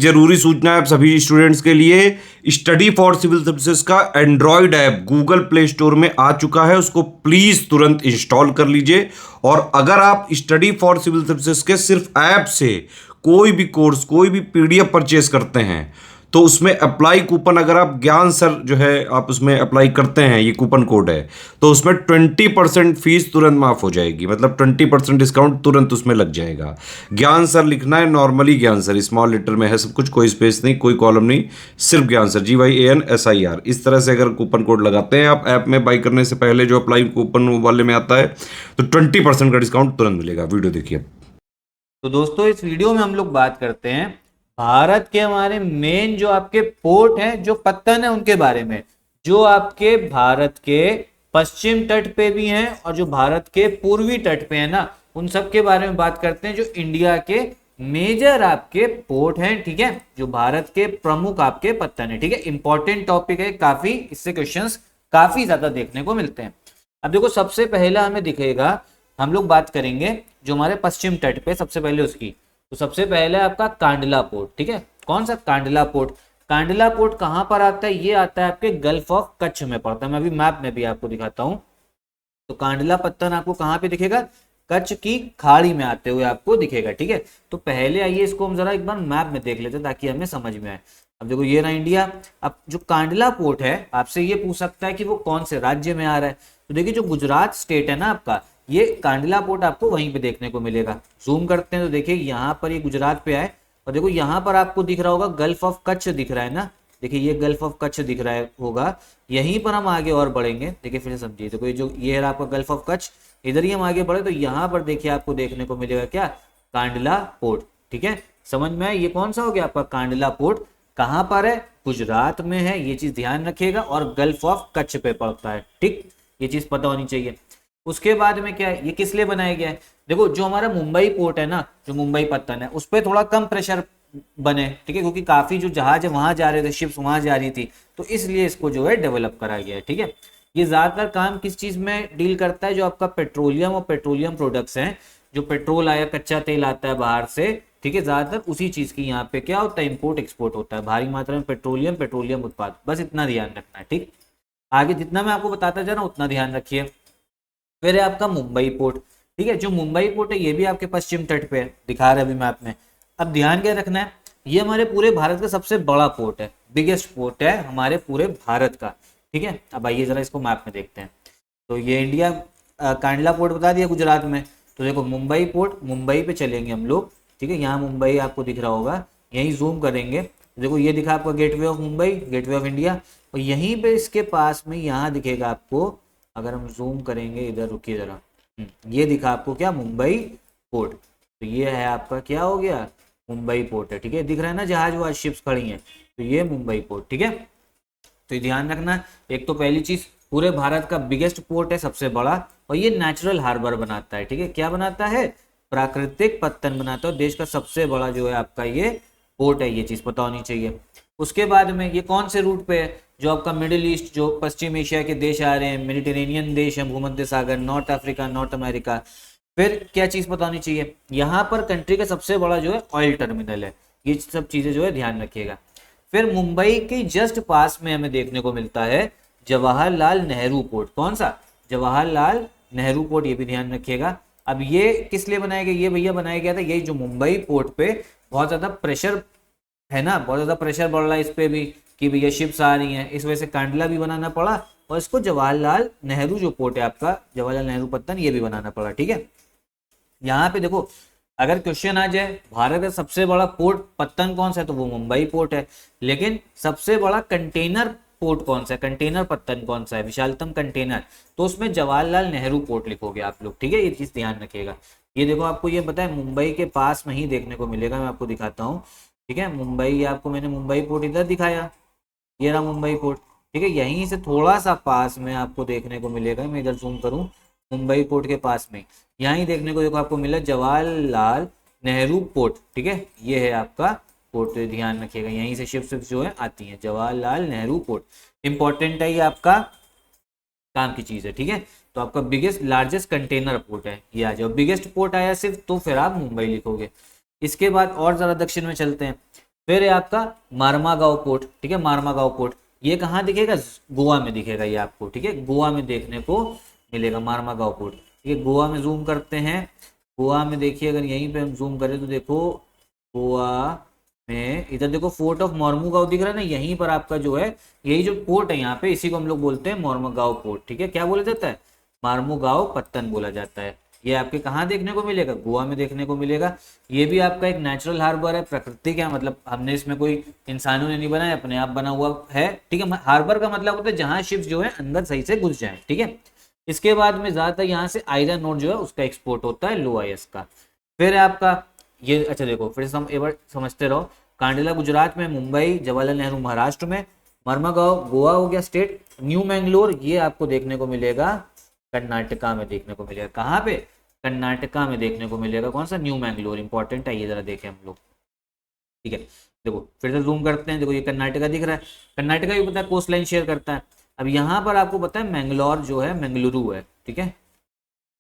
जरूरी सूचना है आप सभी स्टूडेंट्स के लिए, स्टडी फॉर सिविल सर्विसेज का Android app Google play store में आ चुका है, उसको प्लीज तुरंत इंस्टॉल कर लीजिए। और अगर आप स्टडी फॉर सिविल सर्विसेज के सिर्फ ऐप से कोई भी कोर्स, कोई भी पीडीएफ परचेस करते हैं तो उसमें अप्लाई कूपन, अगर आप ज्ञान सर जो है आप उसमें अप्लाई करते हैं, ये कूपन कोड है, तो उसमें 20% फीस तुरंत माफ हो जाएगी, मतलब 20% डिस्काउंट तुरंत उसमें लग जाएगा। ज्ञान सर लिखना है, नॉर्मली ज्ञान सर स्मॉल लेटर में है सब कुछ, कोई स्पेस नहीं, कोई कॉलम नहीं, सिर्फ ज्ञान सर, GYANSIR। इस तरह से अगर कूपन कोड लगाते हैं आप ऐप में बाई करने से पहले, जो अप्लाई कूपन वाले में आता है, तो 20% का डिस्काउंट तुरंत मिलेगा। वीडियो देखिए। तो दोस्तों इस वीडियो में हम लोग बात करते हैं भारत के हमारे मेन जो आपके पोर्ट हैं, जो पत्तन है, उनके बारे में, जो आपके भारत के पश्चिम तट पे भी हैं और जो भारत के पूर्वी तट पे है ना, उन सब के बारे में बात करते हैं, जो इंडिया के मेजर आपके पोर्ट हैं। ठीक है, जो भारत के प्रमुख आपके पत्तन है। ठीक है, इंपॉर्टेंट टॉपिक है काफी, इससे क्वेश्चंस काफी ज्यादा देखने को मिलते हैं। अब देखो सबसे पहला हमें दिखेगा, हम लोग बात करेंगे जो हमारे पश्चिम तट पे सबसे पहले उसकी, तो सबसे पहले आपका कांडला पोर्ट। ठीक है, कौन सा कांडला पोर्ट? कांडला पोर्ट कहां पर आता है? ये आता है आपके गल्फ ऑफ कच्छ में पड़ता है। मैं अभी मैप में भी आपको दिखाता हूं। तो कांडला पत्तन आपको कहां पे दिखेगा? कच्छ की खाड़ी में आते हुए आपको दिखेगा। ठीक है, तो पहले आइए इसको हम जरा एक बार मैप में देख लेते हैं ताकि हमें समझ में आए। अब देखो ये रहा इंडिया। अब जो कांडला पोर्ट है, आपसे ये पूछ सकता है कि वो कौन से राज्य में आ रहा है। तो देखिए जो गुजरात स्टेट है ना आपका, ये कांडला पोर्ट आपको वहीं पे देखने को मिलेगा। जूम करते हैं तो देखिए यहाँ पर ये गुजरात पे आए और देखो यहाँ पर आपको दिख रहा होगा गल्फ ऑफ कच्छ दिख रहा है ना। देखिए ये गल्फ ऑफ कच्छ दिख रहा है होगा, यहीं पर हम आगे और बढ़ेंगे। देखिए फिर से समझिए, देखो ये जो ये है आपका गल्फ ऑफ कच्छ, इधर ही हम आगे बढ़े तो यहाँ पर देखिए आपको देखने को मिलेगा क्या? कांडला पोर्ट। ठीक है, समझ में आए? ये कौन सा हो गया आपका कांडला पोर्ट? कहाँ पर है? गुजरात में है, ये चीज ध्यान रखिएगा, और गल्फ ऑफ कच्छ पे पड़ता है। ठीक, ये चीज पता होनी चाहिए। उसके बाद में क्या है, ये किस लिए बनाया गया है? देखो जो हमारा मुंबई पोर्ट है ना, जो मुंबई पत्तन है, उस पर थोड़ा कम प्रेशर बने। ठीक है, क्योंकि काफी जो जहाज है वहां जा रहे थे, शिप्स वहां जा रही थी, तो इसलिए इसको जो है डेवलप करा गया है। ठीक है, ये ज्यादातर काम किस चीज में डील करता है? जो आपका पेट्रोलियम और पेट्रोलियम प्रोडक्ट्स हैं, जो पेट्रोल आया, कच्चा तेल आता है बाहर से। ठीक है, ज्यादातर उसी चीज की यहाँ पे क्या होता है? इंपोर्ट एक्सपोर्ट होता है, भारी मात्रा में पेट्रोलियम, पेट्रोलियम उत्पाद। बस इतना ध्यान रखना है। ठीक, आगे जितना मैं आपको बताता जा रहा हूँ उतना ध्यान रखिए। फिर है आपका मुंबई पोर्ट। ठीक है, जो मुंबई पोर्ट है ये भी आपके पश्चिम तट पे है, दिखा रहे अभी मैप में। अब ध्यान क्या रखना है, ये हमारे पूरे भारत का सबसे बड़ा पोर्ट है, बिगेस्ट पोर्ट है हमारे पूरे भारत का। ठीक है, अब आइए जरा इसको मैप में देखते हैं। तो ये इंडिया कांडला पोर्ट बता दिया गुजरात में। तो देखो मुंबई पोर्ट, मुंबई पे चलेंगे हम लोग। ठीक है, यहाँ मुंबई आपको दिख रहा होगा, यहीं जूम करेंगे। देखो ये दिखा आपका gateway of Mumbai, gateway of India, और यहीं पे इसके पास में यहाँ दिखेगा आपको, अगर हम जूम करेंगे इधर, रुकिए जरा, ये दिखा आपको क्या? मुंबई पोर्ट। तो ये है आपका क्या हो गया? मुंबई पोर्ट है। ठीक है, दिख रहा है ना जहाज वहाज शिप्स खड़ी हैं, तो ये मुंबई पोर्ट। ठीक है, तो ये ध्यान रखना। एक तो पहली चीज, पूरे भारत का बिगेस्ट पोर्ट है, सबसे बड़ा, और ये नेचुरल हार्बर बनाता है। ठीक है, क्या बनाता है? प्राकृतिक पत्तन बनाता है। देश का सबसे बड़ा जो है आपका ये पोर्ट है, ये चीज पता होनी चाहिए। उसके बाद में ये कौन से रूट पे है? जो आपका मिडिल ईस्ट, जो पश्चिम एशिया के देश आ रहे हैं, मेडिटेरेनियन देश है, भूमध्य सागर, नॉर्थ अफ्रीका, नॉर्थ अमेरिका। फिर क्या चीज पता होनी चाहिए? यहाँ पर कंट्री का सबसे बड़ा जो है ऑयल टर्मिनल है। ये सब चीजें जो है ध्यान रखिएगा। फिर मुंबई के जस्ट पास में हमें देखने को मिलता है जवाहरलाल नेहरू पोर्ट। कौन सा? जवाहरलाल नेहरू पोर्ट, ये भी ध्यान रखिएगा। अब ये किस लिए बनाया गया? ये भैया बनाया गया था, यही जो मुंबई पोर्ट पे बहुत ज्यादा प्रेशर है ना, बहुत ज्यादा प्रेशर बढ़ रहा है इस पे भी, कि भैया शिप्स आ रही हैं, इस वजह से कांडला भी बनाना पड़ा, और इसको जवाहरलाल नेहरू जो पोर्ट है आपका, जवाहरलाल नेहरू पत्तन, ये भी बनाना पड़ा। ठीक है, यहाँ पे देखो अगर क्वेश्चन आ जाए भारत का सबसे बड़ा पोर्ट पत्तन कौन सा है, तो वो मुंबई पोर्ट है। लेकिन सबसे बड़ा कंटेनर पोर्ट कौन सा है, कंटेनर पत्तन कौन सा है, विशालतम कंटेनर, तो उसमें जवाहरलाल नेहरू पोर्ट लिखोगे आप लोग। ठीक है, ये चीज ध्यान रखिएगा। ये देखो आपको ये पता है मुंबई के पास में ही देखने को मिलेगा, मैं आपको दिखाता हूँ। ठीक है, मुंबई, आपको मैंने मुंबई पोर्ट इधर दिखाया, ये रहा मुंबई पोर्ट। ठीक है, यहीं से थोड़ा सा पास में आपको देखने को मिलेगा, मैं इधर जूम करूं, मुंबई पोर्ट के पास में यहीं देखने को देखो आपको मिला जवाहरलाल नेहरू पोर्ट। ठीक है, ये है आपका पोर्ट, तो ध्यान रखिएगा, यहीं से शिप्स जो है आती है, जवाहरलाल नेहरू पोर्ट। इंपॉर्टेंट है ये, आपका काम की चीज है। ठीक है, तो आपका बिगेस्ट लार्जेस्ट कंटेनर पोर्ट है, ये आ जाओ। बिगेस्ट पोर्ट आया सिर्फ, तो फिर आप मुंबई लिखोगे। इसके बाद और जरा दक्षिण में चलते हैं। फिर है आपका मारमागांव पोर्ट, ठीक है, मारमागांव पोर्ट, ये कहाँ दिखेगा, गोवा में दिखेगा ये आपको, ठीक है, गोवा में देखने को मिलेगा मारमागांव पोर्ट, ठीक है। गोवा में जूम करते हैं, गोवा में देखिए अगर यहीं पे हम जूम करें तो देखो गोवा में इधर देखो फोर्ट ऑफ मोरमुगांव दिख रहा है ना, यहीं पर आपका जो है यही जो पोर्ट है यहाँ पे, इसी को हम लोग बोलते हैं मोरमुगांव पोर्ट, ठीक है। क्या बोला जाता है, मारमुगांव पत्तन बोला जाता है। ये आपके कहाँ देखने को मिलेगा, गोवा में देखने को मिलेगा। ये भी आपका एक नेचुरल हार्बर है, प्रकृति का मतलब हमने इसमें कोई इंसानों ने नहीं बनाया, अपने आप बना हुआ है, ठीक है। हार्बर का मतलब होता है जहाँ शिप्स जो है अंदर सही से घुस जाए, ठीक है। इसके बाद में ज्यादातर यहाँ से आयरन ओर जो है उसका एक्सपोर्ट होता है, लो आईएस का। फिर है आपका ये, अच्छा देखो फिर से हम एक बार समझते रहो, कांडला गुजरात में, मुंबई जवाहरलाल नेहरू महाराष्ट्र में, मरमागांव गोवा हो गया स्टेट, न्यू मैंगलोर ये आपको देखने को मिलेगा कर्नाटका में देखने को मिलेगा। कहाँ पे, कर्नाटका में देखने को मिलेगा। कौन सा, न्यू मैंगलोर, इंपॉर्टेंट है ये, जरा देखें हम लोग, ठीक है। देखो फिर से जूम करते हैं, देखो ये कर्नाटका दिख रहा है, कर्नाटका भी पता है कोस्ट लाइन शेयर करता है। अब यहाँ पर आपको पता है मैंगलोर जो है मैंगलुरु है, ठीक है,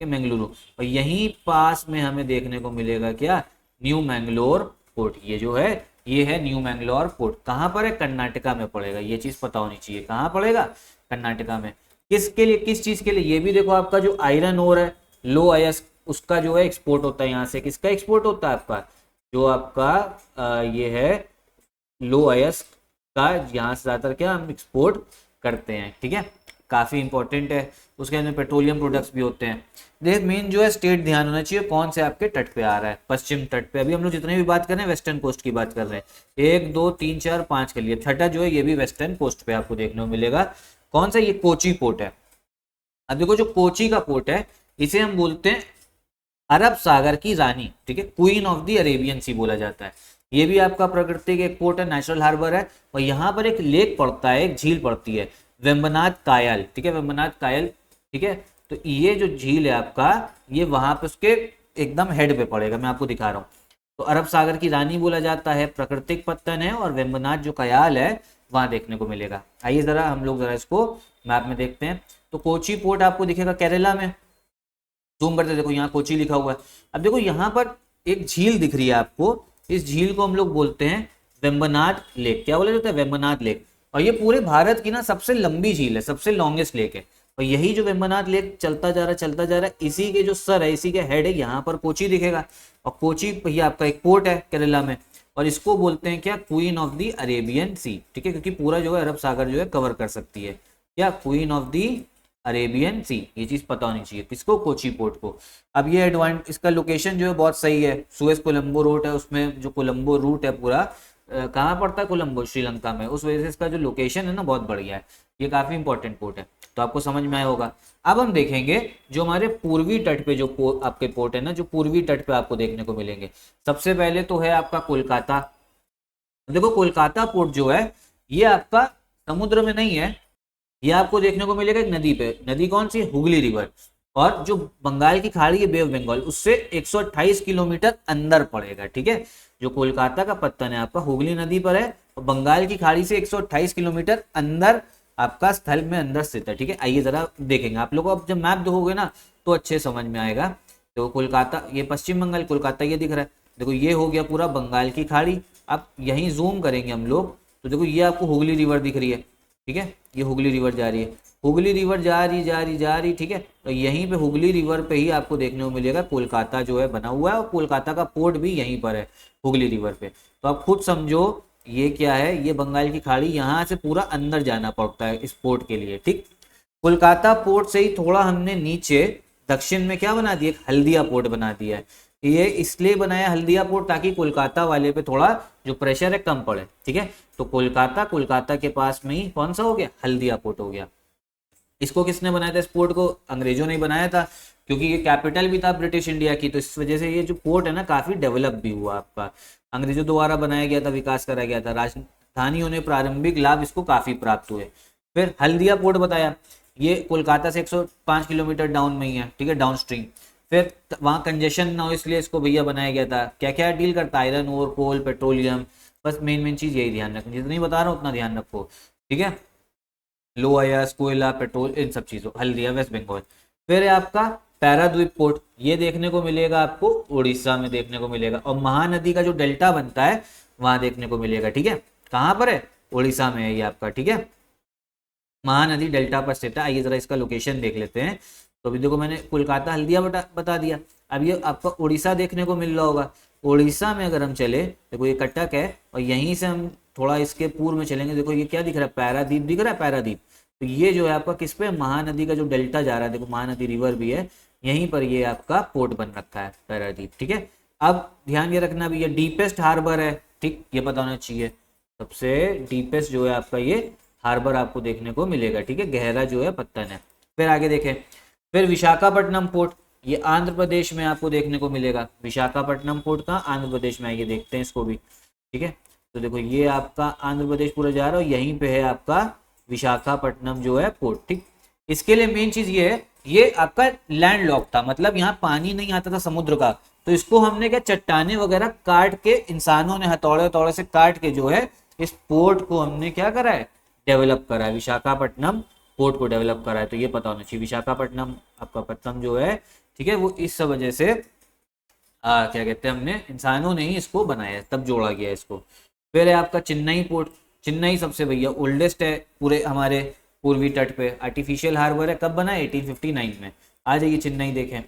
मैंगलुरु, और यहीं पास में हमें देखने को मिलेगा क्या, न्यू मैंगलोर पोर्ट। ये जो है ये है न्यू मैंगलोर पोर्ट, कहाँ पर है, कर्नाटका में पड़ेगा। ये चीज पता होनी चाहिए, कहाँ पड़ेगा, कर्नाटका में। किसके लिए, किस चीज के लिए, ये भी देखो आपका जो आयरन ओर है लो आईएस उसका जो है एक्सपोर्ट होता है यहाँ से। किसका एक्सपोर्ट होता है, आपका जो आपका ये है लो आईएस का, यहाँ से ज्यादातर क्या हम एक्सपोर्ट करते हैं, ठीक है, काफी इंपॉर्टेंट है। उसके अंदर पेट्रोलियम प्रोडक्ट्स भी होते हैं। देख मेन जो है स्टेट ध्यान होना चाहिए कौन से आपके तट पे आ रहा है, पश्चिम तट पे। अभी हम लोग जितने भी बात कर रहे हैं वेस्टर्न कोस्ट की बात कर रहे हैं, 1 2 3 4 5 के लिए, छठा जो है ये भी वेस्टर्न कोस्ट पे आपको देखने को मिलेगा। कौन सा, ये कोची पोर्ट है। अब देखो जो कोची का पोर्ट है इसे हम बोलते हैं अरब सागर की रानी, ठीक है, क्वीन ऑफ द अरेबियन सी बोला जाता है। ये भी आपका प्राकृतिक एक पोर्ट है, नेचुरल हार्बर है, और यहाँ पर एक लेक पड़ता है, एक झील पड़ती है वेम्बनाथ कायल, ठीक है, वेम्बनाथ कायल, ठीक है। तो ये जो झील है आपका, ये वहां पे उसके एकदम हेड पे पड़ेगा, मैं आपको दिखा रहा हूँ। तो अरब सागर की रानी बोला जाता है, प्राकृतिक पत्तन है, और वेम्बनाथ जो कयाल है वहां देखने को मिलेगा। आइए जरा हम लोग जरा इसको मैप में देखते हैं। तो कोची पोर्ट आपको दिखेगा केरला में, जूम करते देखो यहाँ कोची लिखा हुआ है। अब देखो यहाँ पर एक झील दिख रही है आपको, इस झील को हम लोग बोलते हैं वेम्बनाथ लेक। क्या बोला जाता है, वेम्बनाथ लेक। और ये पूरे भारत की ना सबसे लंबी झील है, सबसे लॉन्गेस्ट लेक है। और यही जो वेम्बनाथ लेक चलता जा रहा है, चलता जा रहा है, इसी के जो सर है, इसी के हेड है, यहाँ पर कोची दिखेगा। और कोची ये आपका एक पोर्ट है केरला में, और इसको बोलते हैं क्या, क्वीन ऑफ द अरेबियन सी, ठीक है, क्योंकि पूरा जो है अरब सागर जो है कवर कर सकती है, क्या, क्वीन ऑफ द अरेबियन सी। ये चीज पता होनी चाहिए किसको, कोची पोर्ट को। अब ये इसका लोकेशन जो है बहुत सही है, सुएज कोलंबो रूट है, उसमें जो कोलंबो रूट है पूरा कहाँ पड़ता है, कोलंबो, श्रीलंका में, उस वजह से इसका जो लोकेशन है ना बहुत बढ़िया है। ये काफी इंपॉर्टेंट पोर्ट है, तो आपको समझ में आया होगा। अब हम देखेंगे जो हमारे पूर्वी तट पे जो आपके पोर्ट है ना, जो पूर्वी तट पे आपको देखने को मिलेंगे। सबसे पहले तो है आपका कोलकाता। देखो कोलकाता पोर्ट जो है ये आपका समुद्र में नहीं है, ये आपको देखने को मिलेगा एक नदी पे। नदी कौन सी, हुगली रिवर। और जो बंगाल की खाड़ी है, बे ऑफ बंगाल, उससे 128 किलोमीटर अंदर पड़ेगा, ठीक है। जो कोलकाता का पत्तन है आपका हुगली नदी पर है, और बंगाल की खाड़ी से 128 किलोमीटर अंदर आपका स्थल में अंदर स्थित है, ठीक है। आइए जरा देखेंगे आप लोगों को, अब जब मैप देखोगे ना तो अच्छे समझ में आएगा। तो कोलकाता, ये पश्चिम बंगाल, कोलकाता ये दिख रहा है, देखो ये हो गया पूरा बंगाल की खाड़ी। अब यहीं जूम करेंगे हम लोग तो देखो ये आपको हुगली रिवर दिख रही है, ठीक है, ये हुगली रिवर जा रही है, हुगली रिवर जा रही, ठीक है। तो यहीं पे हुगली रिवर पे ही आपको देखने को मिलेगा कोलकाता जो है बना हुआ है, और कोलकाता का पोर्ट भी यहीं पर है हुगली रिवर पे। तो आप खुद समझो ये क्या है, ये बंगाल की खाड़ी, यहाँ से पूरा अंदर जाना पड़ता है इस पोर्ट के लिए, ठीक। कोलकाता पोर्ट से ही थोड़ा हमने नीचे दक्षिण में क्या बना दिया, हल्दिया पोर्ट बना दिया है। ये इसलिए बनाया हल्दिया पोर्ट ताकि कोलकाता वाले पे थोड़ा जो प्रेशर है कम पड़े, ठीक है। तो कोलकाता के पास में ही कौन सा हो गया, हल्दिया पोर्ट हो गया। इसको किसने बनाया था, इस पोर्ट को अंग्रेजों ने बनाया था, क्योंकि ये कैपिटल भी था ब्रिटिश इंडिया की। तो इस वजह से ये जो पोर्ट है ना काफी डेवलप भी हुआ आपका, अंग्रेजों द्वारा बनाया गया था, विकास करा गया था, राजधानियों ने प्रारंभिक लाभ इसको काफी प्राप्त हुए। फिर हल्दिया पोर्ट बताया, ये कोलकाता से 105 किलोमीटर डाउन में ही है, ठीक है, डाउन स्ट्रीम। फिर वहाँ कंजेशन ना हो इसलिए इसको भैया बनाया गया था। क्या क्या डील करता है, आयरन ओर, कोल, पेट्रोलियम, बस मेन चीज यही ध्यान रखना, जितनी बता रहा हूँ उतना ध्यान रखो, ठीक है। लो आयस, कोयला, पेट्रोल, इन सब चीजों, हल्दिया वेस्ट बंगाल। फिर है आपका पैराद्वीप पोर्ट, ये देखने को मिलेगा आपको उड़ीसा में देखने को मिलेगा। और महानदी का जो डेल्टा बनता है वहां देखने को मिलेगा। ठीक है, कहाँ पर है? उड़ीसा में है ये आपका। ठीक है, महानदी डेल्टा पर स्थित है। आइए जरा इसका लोकेशन देख लेते हैं। तो अभी देखो मैंने कोलकाता हल्दिया बता दिया। अब ये आपका उड़ीसा देखने को मिल रहा होगा। उड़ीसा में अगर हम चले, देखो ये कटक है और यहीं से हम थोड़ा इसके पूर्व में चलेंगे, देखो ये क्या दिख रहा है? पैरादीप दिख रहा है, पैरादीप। तो ये जो है आपका किस पे? महानदी का जो डेल्टा जा रहा है, देखो महानदी रिवर भी है, यहीं पर ये आपका पोर्ट बन रखा है, पैरादीप। ठीक है, अब ध्यान ये रखना भी, ये डीपेस्ट हार्बर है। ठीक, ये पता होना चाहिए, सबसे डीपेस्ट जो है आपका ये हार्बर आपको देखने को मिलेगा। ठीक है, गहरा जो है पत्तन है। फिर आगे देखें, फिर विशाखापट्टनम पोर्ट, ये आंध्र प्रदेश में आपको देखने को मिलेगा। विशाखापट्टनम पोर्ट का आंध्र प्रदेश में, आइए देखते हैं इसको भी। ठीक है, तो देखो ये आपका आंध्र प्रदेश पूरा जा रहा है और यहीं पे है आपका विशाखापट्टनम जो है पोर्ट। ठीक, इसके लिए मेन चीज ये है, ये आपका लैंड लॉक था, मतलब यहाँ पानी नहीं आता था समुद्र का, तो इसको हमने क्या चट्टाने वगैरह काट के, इंसानों ने हथौड़े हथौड़े से काट के जो है इस पोर्ट को हमने क्या करा है? डेवलप करा है, विशाखापट्टनम पोर्ट को डेवलप करा है। तो ये पता होना चाहिए, विशाखापट्टनम आपका पट्टनम जो है, ठीक है, वो इस वजह से क्या कहते हैं, हमने इंसानों ने ही इसको बनाया है, तब जोड़ा गया इसको। फिर है आपका चेन्नई पोर्ट। चेन्नई सबसे भैया ओल्डेस्ट है पूरे हमारे पूर्वी तट पे, आर्टिफिशियल हार्बर है। कब बना? 1859 में। आ जाइए चेन्नई देखें।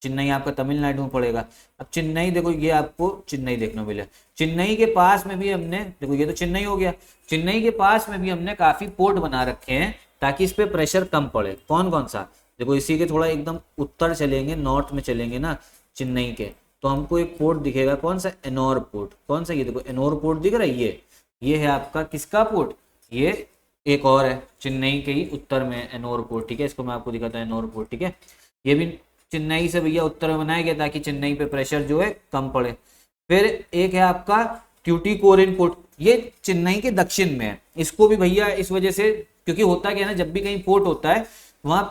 चेन्नई आपका तमिलनाडु में पड़ेगा। अब चेन्नई देखो, ये आपको चेन्नई देखने को मिला। चेन्नई के पास में भी हमने, देखो ये तो चेन्नई हो गया, चेन्नई के पास में भी हमने काफी पोर्ट बना रखे हैं ताकि इस पे प्रेशर कम पड़े। कौन कौन सा? देखो इसी के थोड़ा एकदम उत्तर चलेंगे, नॉर्थ में चलेंगे ना चेन्नई के, तो हमको एक पोर्ट दिखेगा। कौन सा? एनोर पोर्ट। कौन सा? ये देखो एनोर पोर्ट दिख रहा है, ये है आपका किसका पोर्ट? ये एक और है चेन्नई के ही उत्तर में एनोर पोर्ट। ठीक है, इसको मैं आपको दिखाता हूँ, एनोर पोर्ट। ठीक है, ये भी चेन्नई से भैया उत्तर में बनाया गया ताकि चेन्नई पे प्रेशर जो है कम पड़े। फिर एक है आपका ट्यूटिकोरिन पोर्ट, ये चेन्नई के दक्षिण में है। इसको भी भैया इस वजह से, क्योंकि होता क्या है ना, जब भी कहीं पोर्ट होता है वहां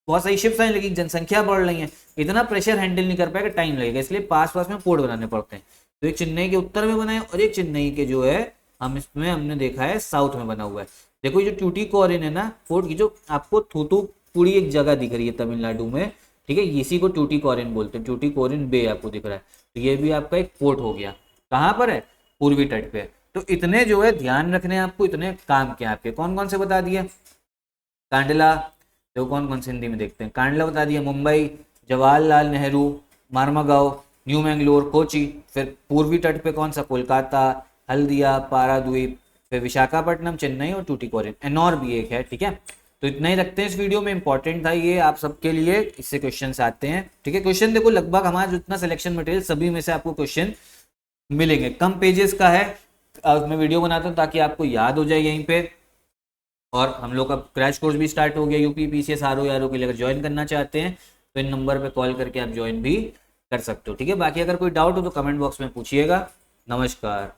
बहुत सारी शिप्स आए, लेकिन जनसंख्या बढ़ रही है, इतना प्रेशर हैंडल नहीं कर पाएगा, टाइम लगेगा, इसलिए पास पास में पोर्ट बनाने पड़ते हैं। तो एक चेन्नई के उत्तर में बना है और एक चेन्नई के जो है हम इसमें हमने देखा है साउथ में बना हुआ है। देखो ये जो ट्यूटिकोरिन है ना पोर्ट की, जो आपको थूथुकुड़ी एक जगह दिख रही है तमिलनाडु में, ठीक है, इसी को ट्यूटिकोरिन बोलते हैं, ट्यूटिकोरिन बे आपको दिख रहा है। तो ये भी आपका एक पोर्ट हो गया। कहाँ पर है? पूर्वी तट पे। तो इतने जो है ध्यान रखने हैं आपको, इतने काम किए आपके। कौन कौन से बता दिए? कांडला, देखो कौन कौन से हिंदी में देखते हैं। कांडला बता दिया, मुंबई, जवाहरलाल नेहरू, मार्मागांव, न्यू मैंगलोर, कोची। फिर पूर्वी तट पे कौन सा? कोलकाता, हल्दिया, पाराद्वीप, फिर विशाखापट्टनम, चेन्नई और टूटिकोरिन। एनोर भी एक है। ठीक है, तो इतना ही रखते हैं इस वीडियो में, इंपॉर्टेंट था ये आप सबके लिए, इससे क्वेश्चन आते हैं। ठीक है, क्वेश्चन देखो लगभग हमारा जितना सिलेक्शन मटेरियल सभी में से आपको क्वेश्चन मिलेंगे। कम पेजेस का है, मैं वीडियो बनाता हूँ ताकि आपको याद हो जाए यहीं पे। और हम लोग का क्रैश कोर्स भी स्टार्ट हो गया यूपी पीसीएस आरओ यारो के लिए। अगर ज्वाइन करना चाहते हैं तो इन नंबर पे कॉल करके आप ज्वाइन भी कर सकते हो। ठीक है, बाकी अगर कोई डाउट हो तो कमेंट बॉक्स में पूछिएगा। नमस्कार।